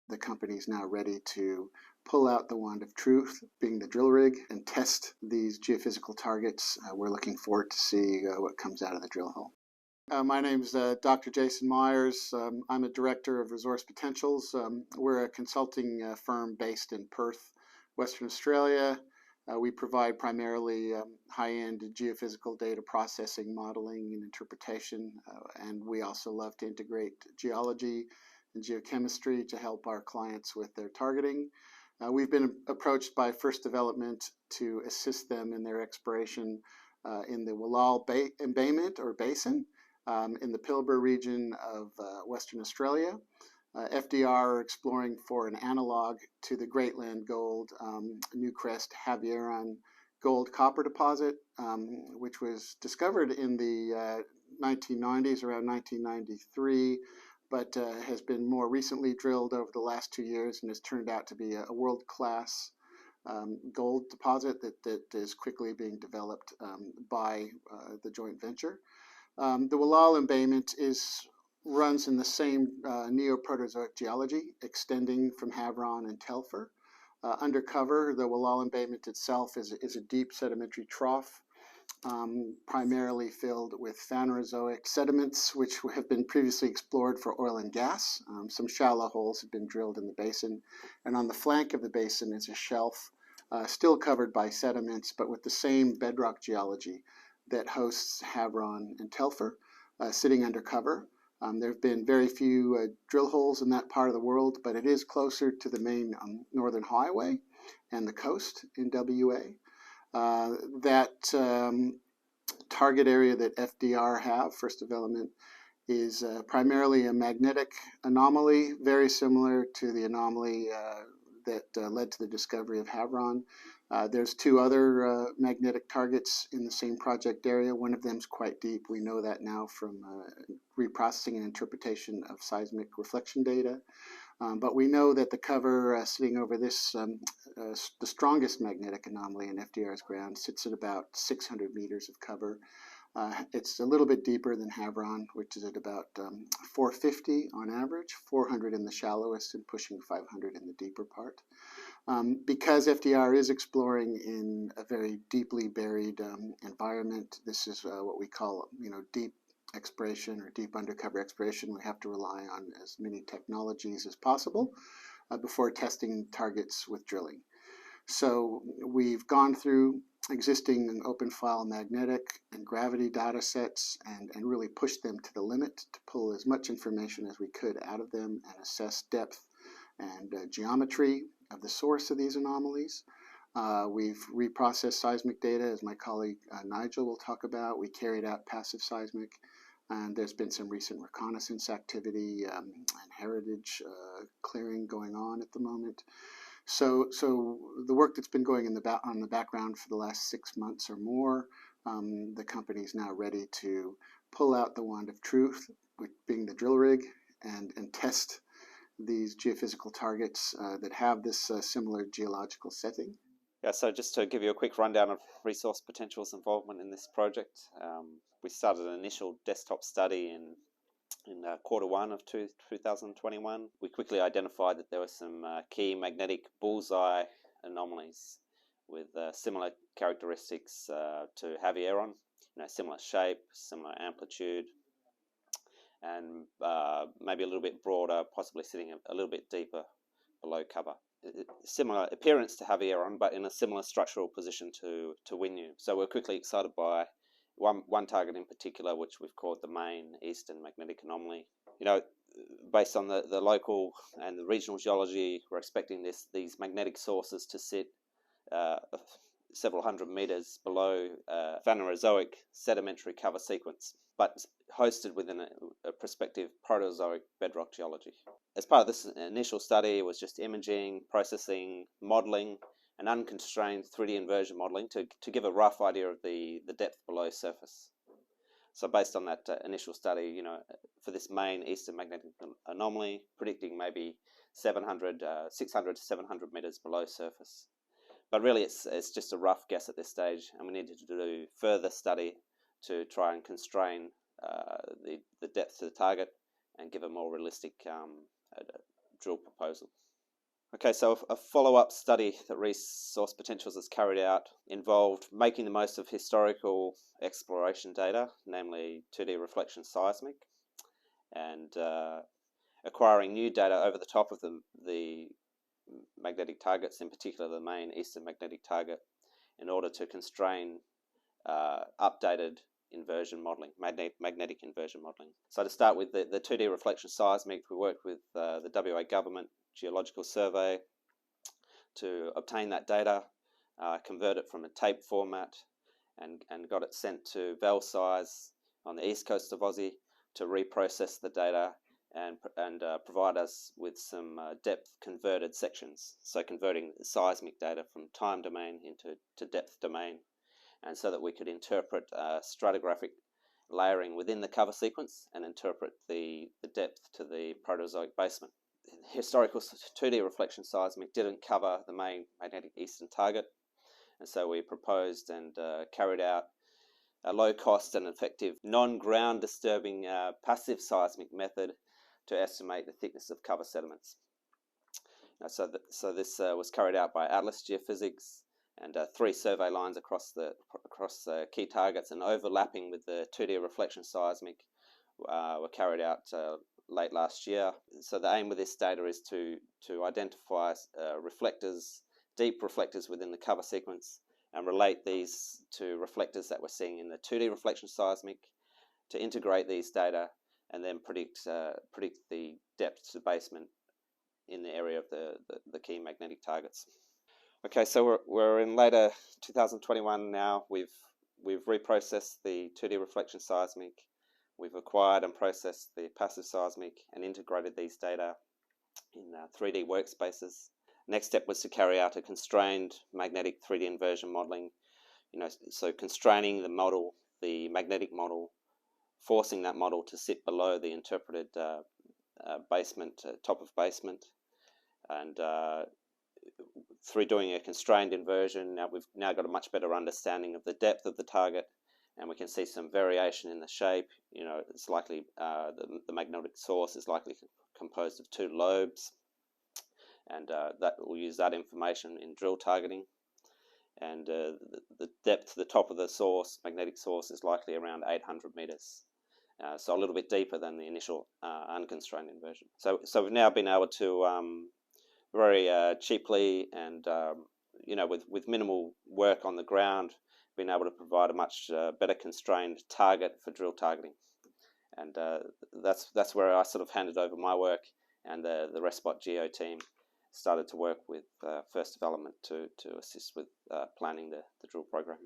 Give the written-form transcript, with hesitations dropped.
the company is now ready to pull out the wand of truth, being the drill rig, and test these geophysical targets. We're looking forward to see what comes out of the drill hole. My name is Dr. Jason Myers. I'm a director of Resource Potentials. We're a consulting firm based in Perth, Western Australia. We provide primarily high-end geophysical data processing, modeling, and interpretation, and we also love to integrate geology and geochemistry to help our clients with their targeting. We've been approached by First Development to assist them in their exploration in the Wallal embayment or basin in the Pilbara region of Western Australia. FDR are exploring for an analog to the Greatland Gold Newcrest Havieron gold copper deposit, which was discovered in the 1990s, around 1993, but has been more recently drilled over the last 2 years and has turned out to be a world-class gold deposit that is quickly being developed by the joint venture. The Wallal embayment runs in the same Neoproterozoic geology, extending from Havieron and Telfer. Undercover, the Wallal embayment itself is a deep sedimentary trough, primarily filled with Phanerozoic sediments, which have been previously explored for oil and gas. Some shallow holes have been drilled in the basin, and on the flank of the basin is a shelf still covered by sediments, but with the same bedrock geology that hosts Havieron and Telfer, sitting undercover. There have been very few drill holes in that part of the world, but it is closer to the main Northern Highway and the coast in WA. That target area that FDR have, First Development, is primarily a magnetic anomaly, very similar to the anomaly that led to the discovery of Havieron. There's two other magnetic targets in the same project area. One of them is quite deep. We know that now from reprocessing and interpretation of seismic reflection data. But we know that the cover sitting over this, the strongest magnetic anomaly in FDR's ground, sits at about 600 meters of cover. It's a little bit deeper than Havieron, which is at about 450 on average, 400 in the shallowest and pushing 500 in the deeper part. Because FDR is exploring in a very deeply buried environment, this is what we call, deep exploration or deep undercover exploration. We have to rely on as many technologies as possible before testing targets with drilling. So we've gone through existing open file magnetic and gravity data sets and really pushed them to the limit to pull as much information as we could out of them and assess depth and geometry of the source of these anomalies. We've reprocessed seismic data, as my colleague Nigel will talk about. We carried out passive seismic, and there's been some recent reconnaissance activity and heritage clearing going on at the moment. So the work that's been going on the background for the last 6 months or more, the company is now ready to pull out the wand of truth, being the drill rig, and test these geophysical targets that have this similar geological setting. Yeah, so just to give you a quick rundown of Resource Potential's involvement in this project, we started an initial desktop study in Q1 of 2021. We quickly identified that there were some key magnetic bullseye anomalies with similar characteristics to Havieron, similar shape, similar amplitude, and maybe a little bit broader, possibly sitting a little bit deeper below cover. Similar appearance to Havieron, but in a similar structural position to Winu. So we're quickly excited by one target in particular, which we've called the main eastern magnetic anomaly. Based on the local and the regional geology, we're expecting these magnetic sources to sit several hundred meters below Phanerozoic sedimentary cover sequence, but hosted within a prospective Proterozoic bedrock geology. As part of this initial study, it was just imaging, processing, modeling, and unconstrained 3D inversion modeling to give a rough idea of the depth below surface. So based on that initial study, for this main eastern magnetic anomaly, predicting maybe 600 to 700 meters below surface. But really, it's just a rough guess at this stage, and we needed to do further study to try and constrain the depth to the target and give a more realistic drill proposal. Okay, so a follow-up study that Resource Potentials has carried out involved making the most of historical exploration data, namely 2D reflection seismic, and acquiring new data over the top of the magnetic targets, in particular the main eastern magnetic target, in order to constrain updated inversion modeling, magnetic inversion modeling. So to start with the 2D reflection seismic, we worked with the WA Government Geological Survey to obtain that data, convert it from a tape format, and got it sent to ValSeis on the east coast of Aussie to reprocess the data and provide us with some depth converted sections. So converting the seismic data from time domain into depth domain, and so that we could interpret stratigraphic layering within the cover sequence and interpret the depth to the Proterozoic basement. Historical 2D reflection seismic didn't cover the main magnetic eastern target, and so we proposed and carried out a low-cost and effective non-ground disturbing passive seismic method to estimate the thickness of cover sediments. So this was carried out by Atlas Geophysics, and 3 survey lines across the key targets and overlapping with the 2D reflection seismic were carried out late last year. So the aim with this data is to identify reflectors, deep reflectors within the cover sequence, and relate these to reflectors that we're seeing in the 2D reflection seismic, to integrate these data and then predict the depth to basement in the area of the key magnetic targets. Okay, so we're in later 2021 now. We've reprocessed the 2D reflection seismic. We've acquired and processed the passive seismic and integrated these data in 3D workspaces. Next step was to carry out a constrained magnetic 3D inversion modeling. So constraining the model, the magnetic model, forcing that model to sit below the interpreted basement, top of basement, and through doing a constrained inversion, we've now got a much better understanding of the depth of the target, and we can see some variation in the shape. It's likely the magnetic source is likely composed of 2 lobes, and that we'll use that information in drill targeting. And the depth to the top of the source, magnetic source, is likely around 800 meters. So a little bit deeper than the initial unconstrained inversion. So we've now been able to very cheaply and with minimal work on the ground, been able to provide a much better constrained target for drill targeting. And that's where I sort of handed over my work, and the ResSpot Geo team started to work with First Development to assist with planning the drill program.